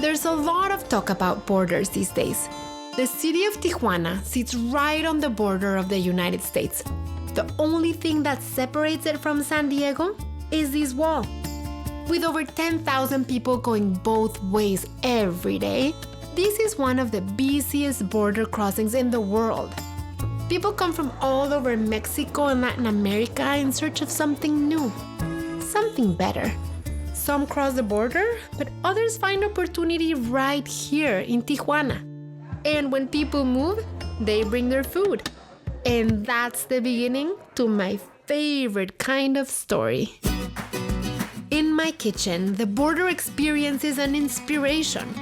There's a lot of talk about borders these days. The city of Tijuana sits right on the border of the United States. The only thing that separates it from San Diego is this wall. With over 10,000 people going both ways every day, this is one of the busiest border crossings in the world. People come from all over Mexico and Latin America in search of something new, something better. Some cross the border, but others find opportunity right here in Tijuana. And when people move, they bring their food. And that's the beginning to my favorite kind of story. In my kitchen, the border experience is an inspiration.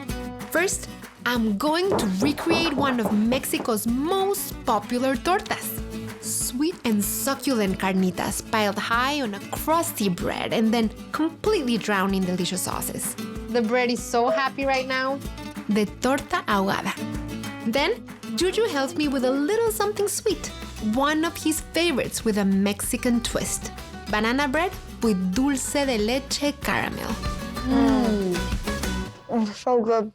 First, I'm going to recreate one of Mexico's most popular tortas. Sweet and succulent carnitas piled high on a crusty bread and then completely drowned in delicious sauces. The bread is so happy right now. The torta ahogada. Then, Juju helps me with a little something sweet, one of his favorites with a Mexican twist. Banana bread with dulce de leche caramel. So good.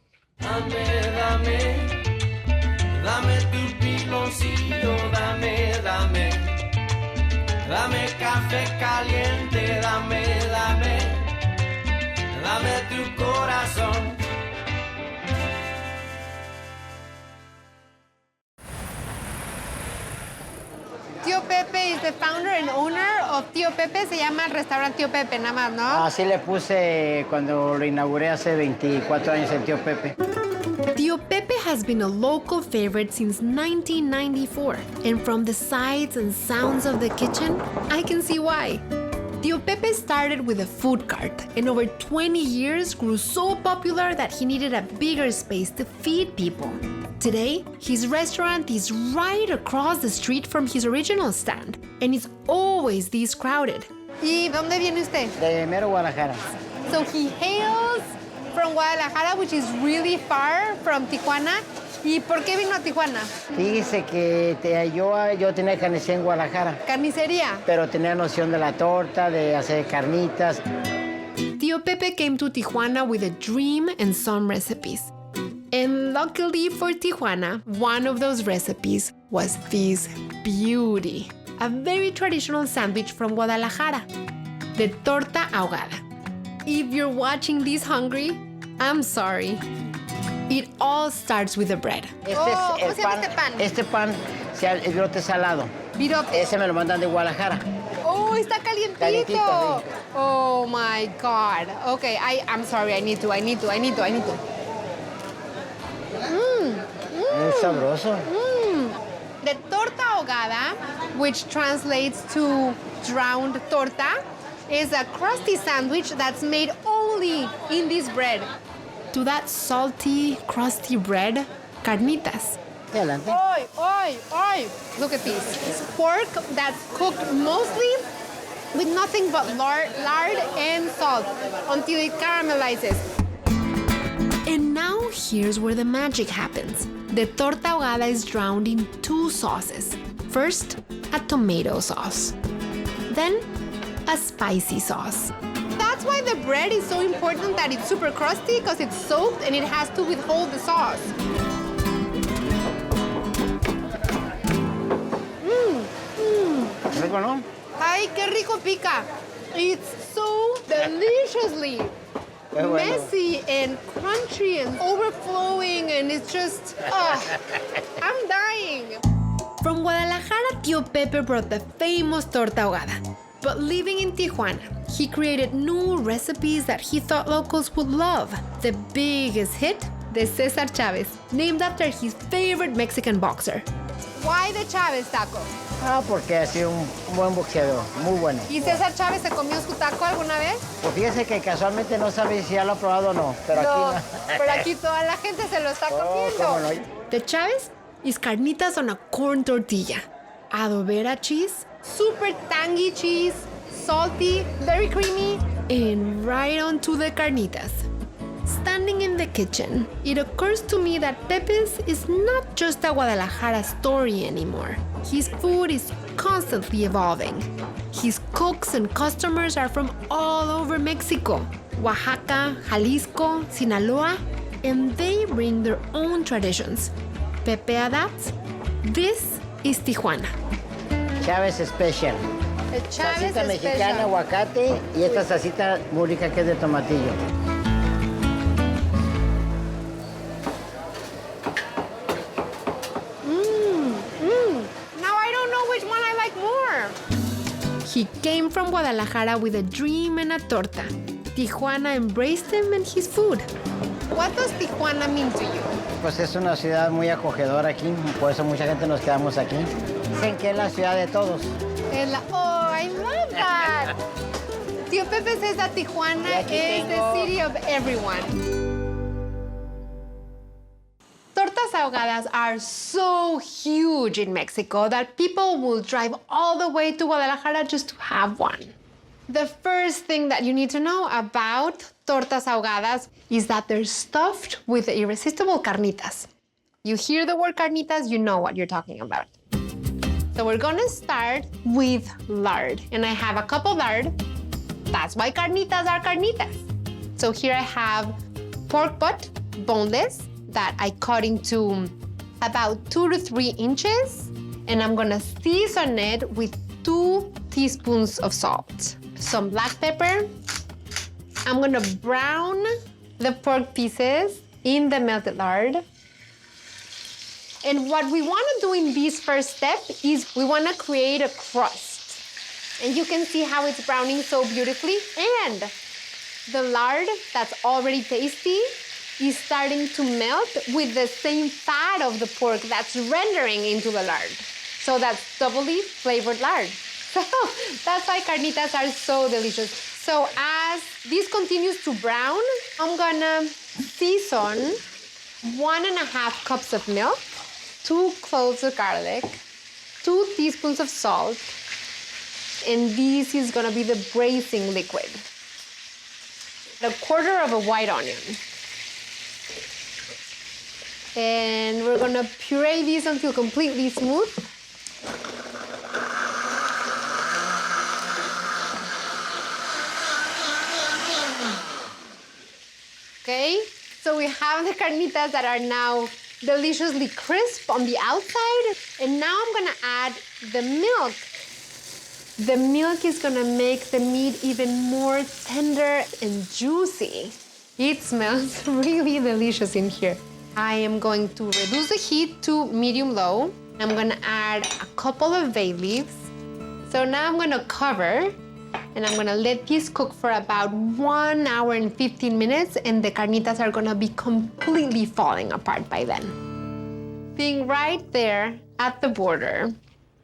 Dame tu piloncillo, dame café caliente, dame tu corazón. Tío Pepe is the founder and owner of Tío Pepe. Se llama el restaurante Tío Pepe, nada más, ¿no? Así le puse cuando lo inauguré hace 24 años el Tío Pepe. Tío Pepe has been a local favorite since 1994, and from the sights and sounds of the kitchen, I can see why. Tío Pepe started with a food cart, and over 20 years grew so popular that he needed a bigger space to feed people. Today, his restaurant is right across the street from his original stand, and it's always this crowded. ¿Y dónde viene usted? De mero Guadalajara. So he hails from Guadalajara, which is really far from Tijuana. ¿Y por qué vino a Tijuana? Fíjese que yo tenía carnicería en Guadalajara. Carnicería. Pero tenía noción de la torta, de hacer carnitas. Tío Pepe came to Tijuana with a dream and some recipes. And luckily for Tijuana, one of those recipes was this beauty. A very traditional sandwich from Guadalajara, the torta ahogada. If you're watching this hungry, I'm sorry. It all starts with the bread. ¿Cómo se llama este pan? Este pan, el virote salado. Virote. Ese me lo mandan de Guadalajara. Oh, está calientito. Calientito, sí. Oh my God. Okay, I'm sorry. I need to. Muy sabroso. The torta ahogada, which translates to drowned torta, is a crusty sandwich that's made only in this bread. To that salty, crusty bread, carnitas. Adelante. Oy. Look at this. It's pork that's cooked mostly with nothing but lard and salt until it caramelizes. And now here's where the magic happens. The torta ahogada is drowned in two sauces. First, a tomato sauce. Then, a spicy sauce. That's why the bread is so important that it's super crusty, because it's soaked and it has to withhold the sauce. ¿Rico, no? Ay, qué rico pica. It's so deliciously messy and crunchy and overflowing, and it's just, I'm dying. From Guadalajara, Tío Pepe brought the famous torta ahogada. But living in Tijuana, he created new recipes that he thought locals would love. The biggest hit, the César Chávez, named after his favorite Mexican boxer. Why the Chávez taco? Porque ha sido un buen boxeador, muy bueno. ¿Y César Chávez se comió su taco alguna vez? Pues fíjese que casualmente no sabe si ya lo ha probado o no, pero aquí no. Pero aquí toda la gente se lo está comiendo. ¿Cómo no? The Chávez is carnitas on a corn tortilla, adobera cheese, super tangy cheese, salty, very creamy, and right onto the carnitas. Standing in the kitchen, it occurs to me that Pepe's is not just a Guadalajara story anymore. His food is constantly evolving. His cooks and customers are from all over Mexico, Oaxaca, Jalisco, Sinaloa, and they bring their own traditions. Pepe adapts. This is Tijuana. Chávez Special. El Chávez Salsita mexicana, aguacate, y esta salsita muy rica que es de tomatillo. Now I don't know which one I like more. He came from Guadalajara with a dream and a torta. Tijuana embraced him and his food. What does Tijuana mean to you? Pues es una ciudad muy acogedora aquí, por eso mucha gente nos quedamos aquí. Dicen que es la ciudad de todos. Oh, I love that. Tío Pepe says that Tijuana is the city of everyone. Tortas ahogadas are so huge in Mexico that people will drive all the way to Guadalajara just to have one. The first thing that you need to know about tortas ahogadas is that they're stuffed with the irresistible carnitas. You hear the word carnitas, you know what you're talking about. So we're gonna start with lard. And I have a cup of lard. That's why carnitas are carnitas. So here I have pork butt, boneless, that I cut into about 2 to 3 inches. And I'm gonna season it with 2 teaspoons of salt, some black pepper. I'm gonna brown the pork pieces in the melted lard. And what we wanna do in this first step is we wanna create a crust. And you can see how it's browning so beautifully. And the lard that's already tasty is starting to melt with the same fat of the pork that's rendering into the lard. So that's doubly flavored lard. So that's why carnitas are so delicious. So as this continues to brown, I'm gonna season 1.5 cups of milk, 2 cloves of garlic, 2 teaspoons of salt, and this is gonna be the braising liquid. 1/4 of a white onion. And we're gonna puree this until completely smooth. Okay, so we have the carnitas that are now deliciously crisp on the outside. And now I'm gonna add the milk. The milk is gonna make the meat even more tender and juicy. It smells really delicious in here. I am going to reduce the heat to medium-low. I'm gonna add a couple of bay leaves. So now I'm gonna cover and I'm gonna let this cook for about 1 hour and 15 minutes, and the carnitas are gonna be completely falling apart by then. Being right there at the border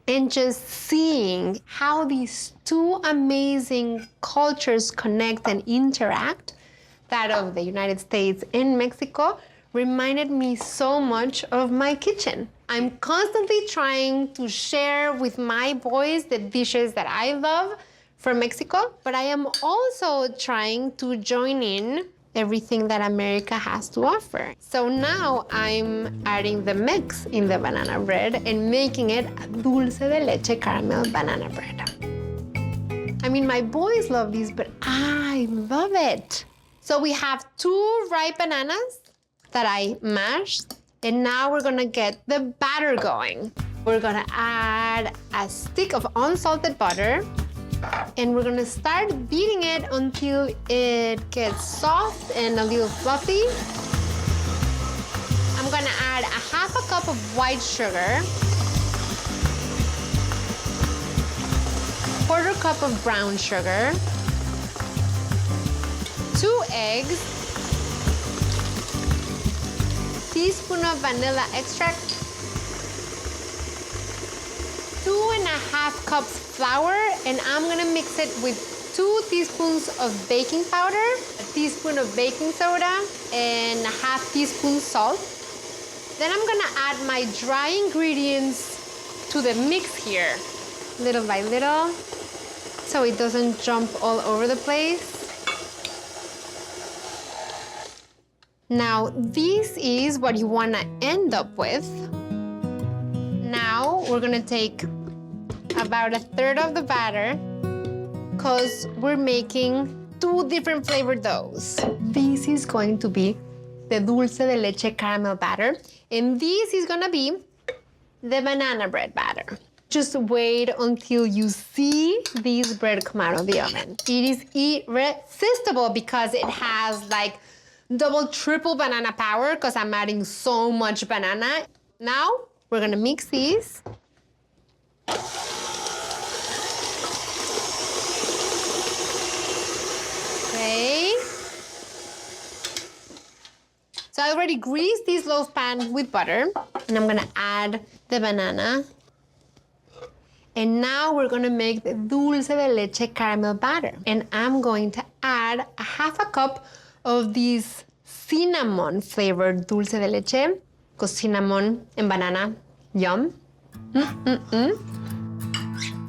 and just seeing how these two amazing cultures connect and interact, that of the United States and Mexico, reminded me so much of my kitchen. I'm constantly trying to share with my boys the dishes that I love from Mexico, but I am also trying to join in everything that America has to offer. So now I'm adding the mix in the banana bread and making it a dulce de leche caramel banana bread. I mean, my boys love these, but I love it. So we have 2 ripe bananas that I mashed, and now we're gonna get the batter going. We're gonna add a stick of unsalted butter, and we're gonna start beating it until it gets soft and a little fluffy. I'm gonna add 1/2 cup of white sugar, 1/4 cup of brown sugar, 2 eggs, teaspoon of vanilla extract, 2.5 cups flour, and I'm gonna mix it with 2 teaspoons of baking powder, a teaspoon of baking soda, and 1/2 teaspoon salt. Then I'm gonna add my dry ingredients to the mix here, little by little, so it doesn't jump all over the place. Now, this is what you wanna end up with. Now, we're gonna take about 1/3 of the batter, because we're making 2 different flavored doughs. This is going to be the dulce de leche caramel batter. And this is gonna be the banana bread batter. Just wait until you see this bread come out of the oven. It is irresistible because it has like double, triple banana power because I'm adding so much banana. Now, we're gonna mix these. Okay. So I already greased this loaf pan with butter, and I'm gonna add the banana. And now we're gonna make the dulce de leche caramel batter. And I'm going to add a half a cup of this cinnamon flavored dulce de leche, because cinnamon and banana, yum.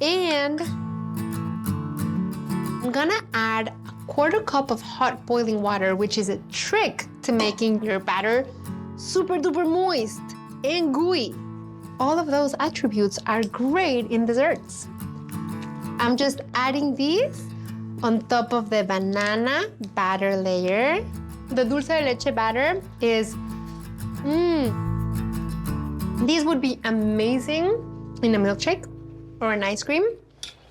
And I'm gonna add a quarter cup of hot boiling water, which is a trick to making your batter super duper moist and gooey. All of those attributes are great in desserts. I'm just adding these on top of the banana batter layer. The dulce de leche batter is, this would be amazing in a milkshake or an ice cream.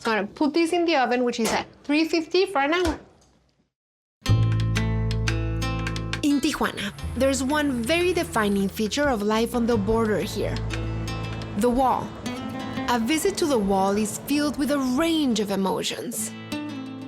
So I'm gonna put this in the oven, which is at 350 for an hour. In Tijuana, there's one very defining feature of life on the border here. The wall. A visit to the wall is filled with a range of emotions.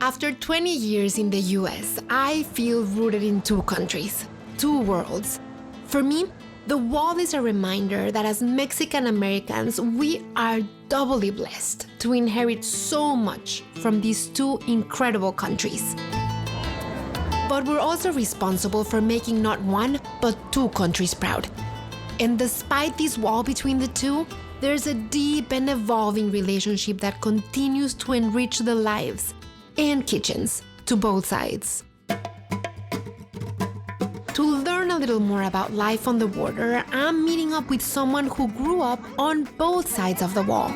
After 20 years in the US, I feel rooted in two countries, two worlds. For me, the wall is a reminder that as Mexican Americans, we are doubly blessed to inherit so much from these two incredible countries. But we're also responsible for making not one, but two countries proud. And despite this wall between the two, there's a deep and evolving relationship that continues to enrich the lives and kitchens to both sides. To learn a little more about life on the border, I'm meeting up with someone who grew up on both sides of the wall.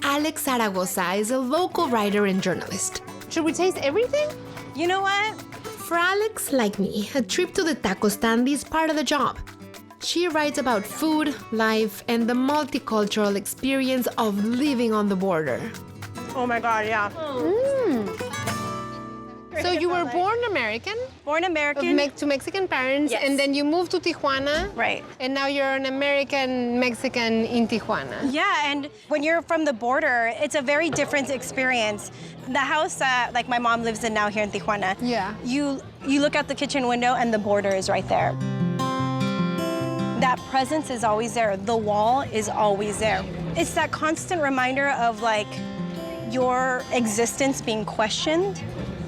Alex Zaragoza is a local writer and journalist. Should we taste everything? You know what? For Alex, like me, a trip to the taco stand is part of the job. She writes about food, life, and the multicultural experience of living on the border. Oh my God, yeah. So you were born American? Born American. To Mexican parents, Yes. and then you moved to Tijuana. Right. And now you're an American Mexican in Tijuana. Yeah, and when you're from the border, it's a very different experience. The house that like my mom lives in now here in Tijuana. Yeah. You look out the kitchen window and the border is right there. That presence is always there. The wall is always there. It's that constant reminder of like your existence being questioned.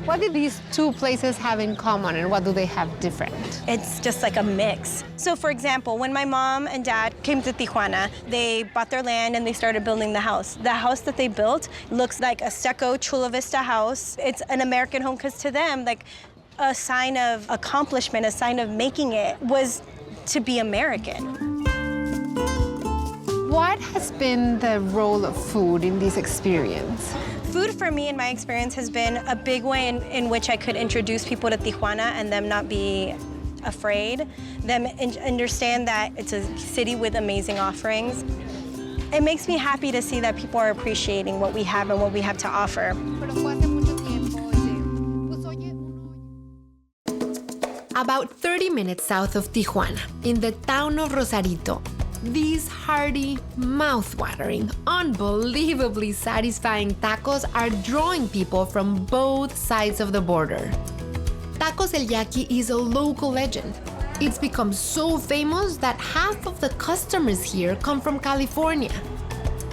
What did these two places have in common, and what do they have different? It's just like a mix. So for example, when my mom and dad came to Tijuana, they bought their land and they started building the house. The house that they built looks like a stucco Chula Vista house. It's an American home because to them, like a sign of accomplishment, a sign of making it was to be American. What has been the role of food in this experience? Food for me in my experience has been a big way in which I could introduce people to Tijuana and them not be afraid, them understand that it's a city with amazing offerings. It makes me happy to see that people are appreciating what we have and what we have to offer. About 30 minutes south of Tijuana, in the town of Rosarito, these hearty, mouth-watering, unbelievably satisfying tacos are drawing people from both sides of the border. Tacos El Yaqui is a local legend. It's become so famous that half of the customers here come from California.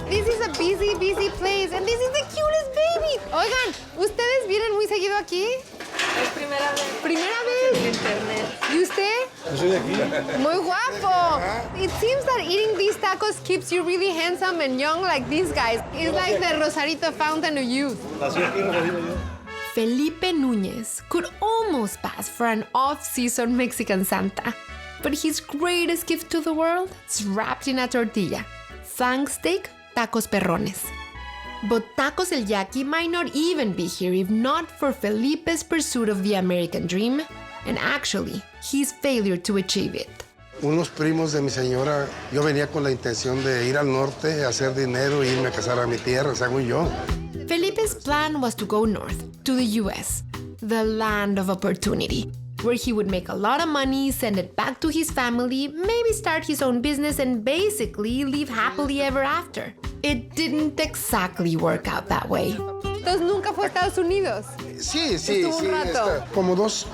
This is a busy, busy place, and this is the cutest baby. Oigan, ¿ustedes vienen muy seguido aquí? Es primera vez. ¿Primera vez? En internet. ¿Y usted? Yo soy de aquí. Muy guapo. It seems that eating these tacos keeps you really handsome and young like these guys. It's like the Rosarito fountain of youth. Nací aquí en Rosarito yo. Felipe Núñez could almost pass for an off-season Mexican Santa, but his greatest gift to the world is wrapped in a tortilla. Flank steak, tacos perrones. But Tacos El Yaqui might not even be here if not for Felipe's pursuit of the American dream and actually, his failure to achieve it. Unos primos de mi señora, yo venía con la intención de ir al norte, hacer dinero e irme a casar a mi tierra, según yo. Felipe's plan was to go north, to the US, the land of opportunity, where he would make a lot of money, send it back to his family, maybe start his own business, and basically live happily ever after. It didn't exactly work out that way. Entonces nunca fue a Estados Unidos. Sí, Estuvo un rato. como dos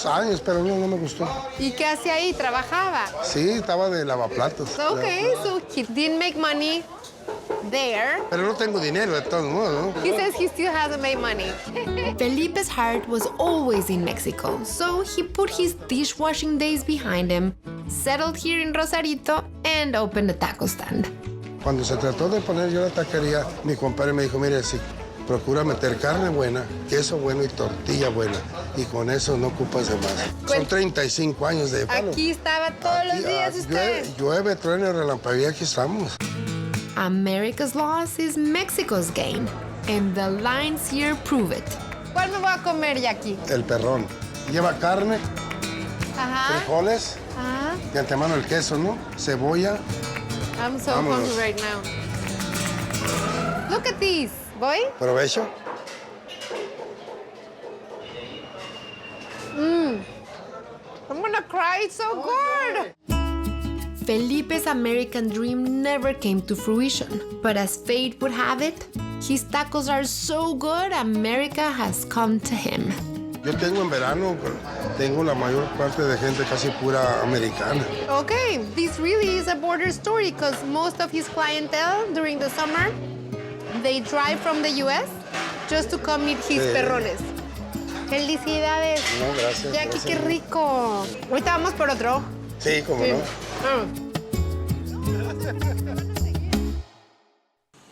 años, pero no me gustó. ¿Y qué hacía ahí? ¿Trabajaba? Sí, estaba de lavaplatos. Okay, so he didn't make money there. Pero no tengo dinero de todos modos, ¿no? He says he still hasn't made money. Felipe's heart was always in Mexico, so he put his dishwashing days behind him, settled here in Rosarito, and opened a taco stand. Cuando se trató de poner yo la taquería, mi compadre me dijo, mire, sí, procura meter carne buena, queso bueno y tortilla buena. Y con eso no ocupas de más. Son 35 años de palo. Aquí estaba todos los días usted. Llueve, truene, relampaguea, aquí estamos. America's loss is Mexico's gain, and the lines here prove it. ¿Cuál me voy a comer, Yaqui? El perrón. Lleva carne, Ajá. frijoles, Ajá. de antemano el queso, ¿no? Cebolla. I'm so Vámonos. hungry right now. Look at these. ¿Voy? Provecho. I'm gonna cry. It's so good. Felipe's American dream never came to fruition, but as fate would have it, his tacos are so good, America has come to him. Yo tengo en verano, tengo la mayor parte de gente casi pura americana. Okay, this really is a border story because most of his clientele during the summer, they drive from the US just to come meet his perrones. Felicidades. No, gracias. Yaqui, gracias. qué rico. Ahorita vamos por otro. Sí, cómo no.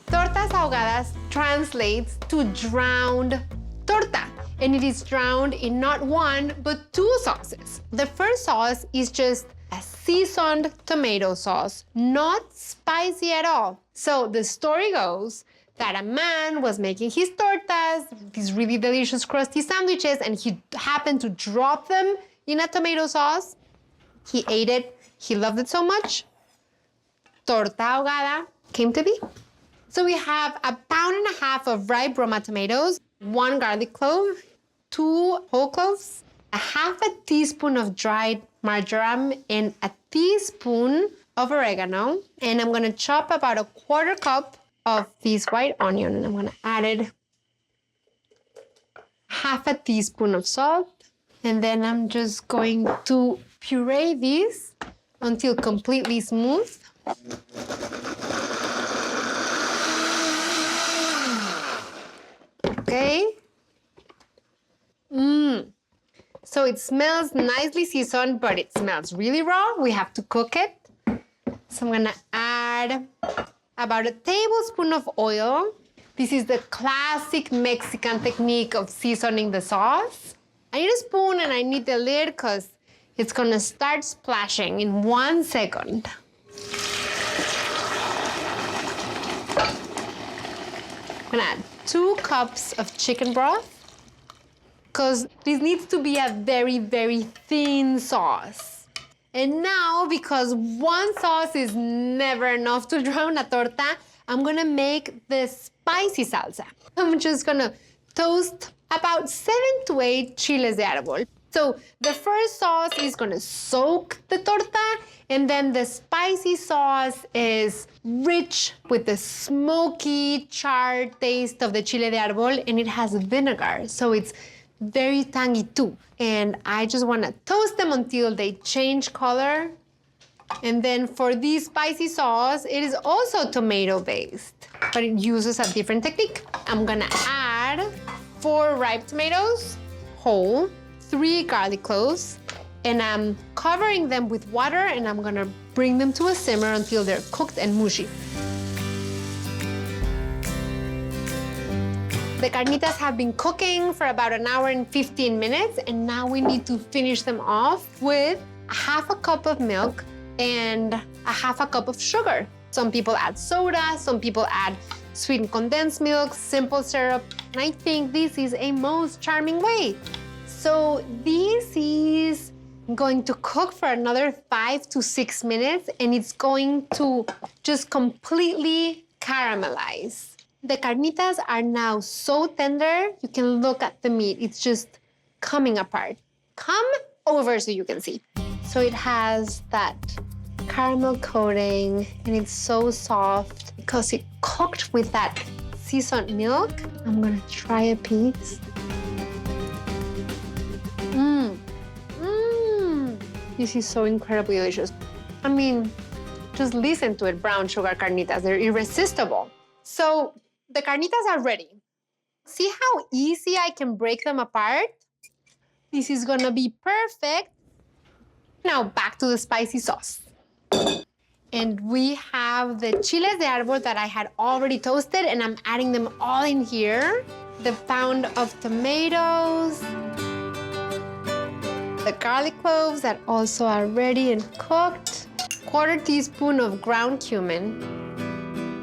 Tortas ahogadas translates to drowned torta, and it is drowned in not one, but two sauces. The first sauce is just a seasoned tomato sauce, not spicy at all. So the story goes that a man was making his tortas, these really delicious crusty sandwiches, and he happened to drop them in a tomato sauce. He ate it. He loved it so much. Torta ahogada came to be. So we have 1.5 pounds of ripe Roma tomatoes, 1 garlic clove, 2 whole cloves, 1/2 teaspoon of dried marjoram, and 1 teaspoon of oregano. And I'm gonna chop about 1/4 cup of this white onion, and I'm gonna add it 1/2 teaspoon of salt. And then I'm just going to puree this until completely smooth. Okay. So it smells nicely seasoned, but it smells really raw. We have to cook it. So I'm gonna add about 1 tablespoon of oil. This is the classic Mexican technique of seasoning the sauce. I need a spoon and I need the lid because it's gonna start splashing in 1 second. I'm gonna add 2 cups of chicken broth because this needs to be a very, very thin sauce. And now, because 1 sauce is never enough to drown a torta, I'm gonna make the spicy salsa. I'm just gonna toast about 7 to 8 chiles de árbol. So the first sauce is gonna soak the torta, and then the spicy sauce is rich with the smoky, charred taste of the chile de árbol, and it has vinegar, so it's very tangy too. And I just wanna toast them until they change color. And then for this spicy sauce, it is also tomato-based, but it uses a different technique. I'm gonna add 4 ripe tomatoes, whole, 3 garlic cloves, and I'm covering them with water, and I'm gonna bring them to a simmer until they're cooked and mushy. The carnitas have been cooking for about 1 hour and 15 minutes, and now we need to finish them off with 1/2 cup of milk and 1/2 cup of sugar. Some people add soda, some people add sweetened condensed milk, simple syrup, and I think this is a most charming way. So this is going to cook for another 5 to 6 minutes, and it's going to just completely caramelize. The carnitas are now so tender, you can look at the meat. It's just coming apart. Come over so you can see. So it has that caramel coating, and it's so soft because it cooked with that seasoned milk. I'm gonna try a piece. This is so incredibly delicious. I mean, just listen to it, brown sugar carnitas. They're irresistible. So the carnitas are ready. See how easy I can break them apart? This is gonna be perfect. Now back to the spicy sauce. And we have the chiles de árbol that I had already toasted, and I'm adding them all in here. The pound of tomatoes, the garlic cloves that also are ready and cooked, 1/4 teaspoon of ground cumin,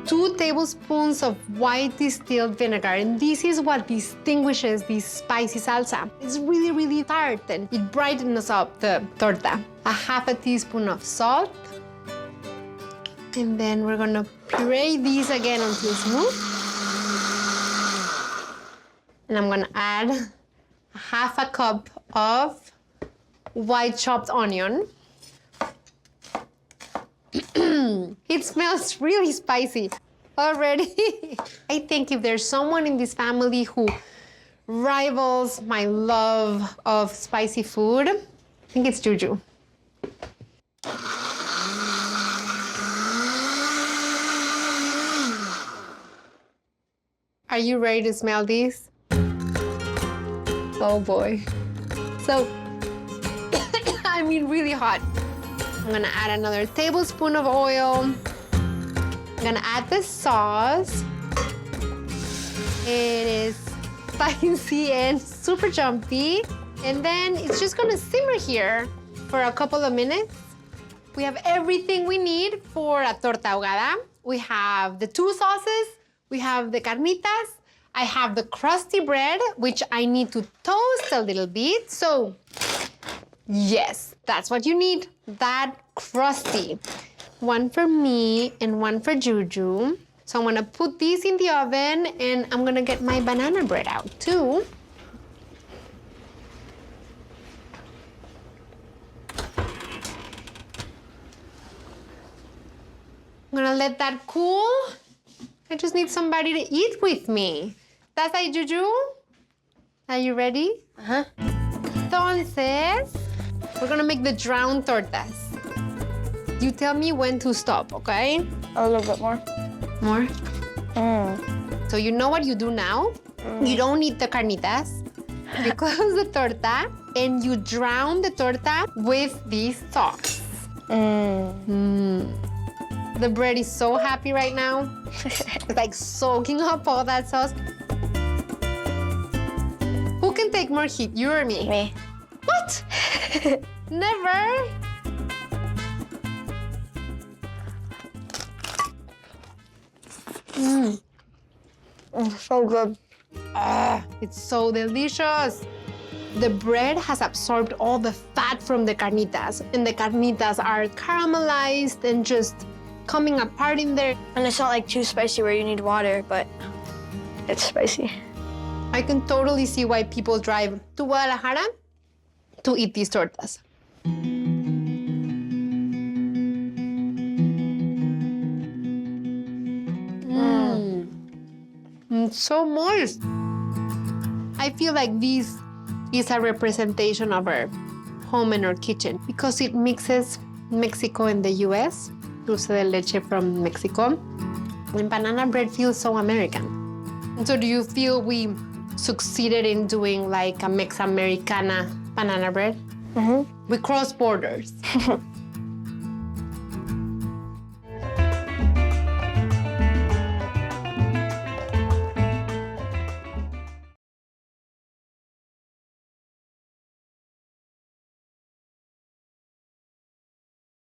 2 tablespoons of white distilled vinegar, and this is what distinguishes this spicy salsa. It's really, really tart, and it brightens up the torta. 1/2 teaspoon of salt, and then we're gonna puree these again until smooth. And I'm gonna add 1/2 cup of white chopped onion. It smells really spicy already. I think if there's someone in this family who rivals my love of spicy food, I think it's Juju. Are you ready to smell these? Oh boy. So, I mean really hot. I'm gonna add another tablespoon of oil. I'm gonna add the sauce. It is spicy and super jumpy. And then it's just gonna simmer here for a couple of minutes. We have everything we need for a torta ahogada. We have the 2 sauces. We have the carnitas. I have the crusty bread, which I need to toast a little bit. So, yes, that's what you need, that crusty. 1 for me and 1 for Juju. So I'm gonna put these in the oven, and I'm gonna get my banana bread out too. I'm gonna let that cool. I just need somebody to eat with me. That's right, Juju? Are you ready? Uh-huh. Entonces, we're gonna make the drowned tortas. You tell me when to stop, okay? A little bit more. More? So you know what you do now? You don't eat the carnitas. You close the torta, and you drown the torta with this sauce. The bread is so happy right now. It's like soaking up all that sauce. Who can take more heat, you or me? Me. What? Never. So good. It's so delicious. The bread has absorbed all the fat from the carnitas, and the carnitas are caramelized and just coming apart in there. And it's not like too spicy where you need water, but it's spicy. I can totally see why people drive to Guadalajara to eat these tortas. It's so moist. I feel like this is a representation of our home and our kitchen because it mixes Mexico and the US, Dulce de leche from Mexico, and banana bread feels so American. And so do you feel we succeeded in doing like a Mex-Americana banana bread? We cross borders.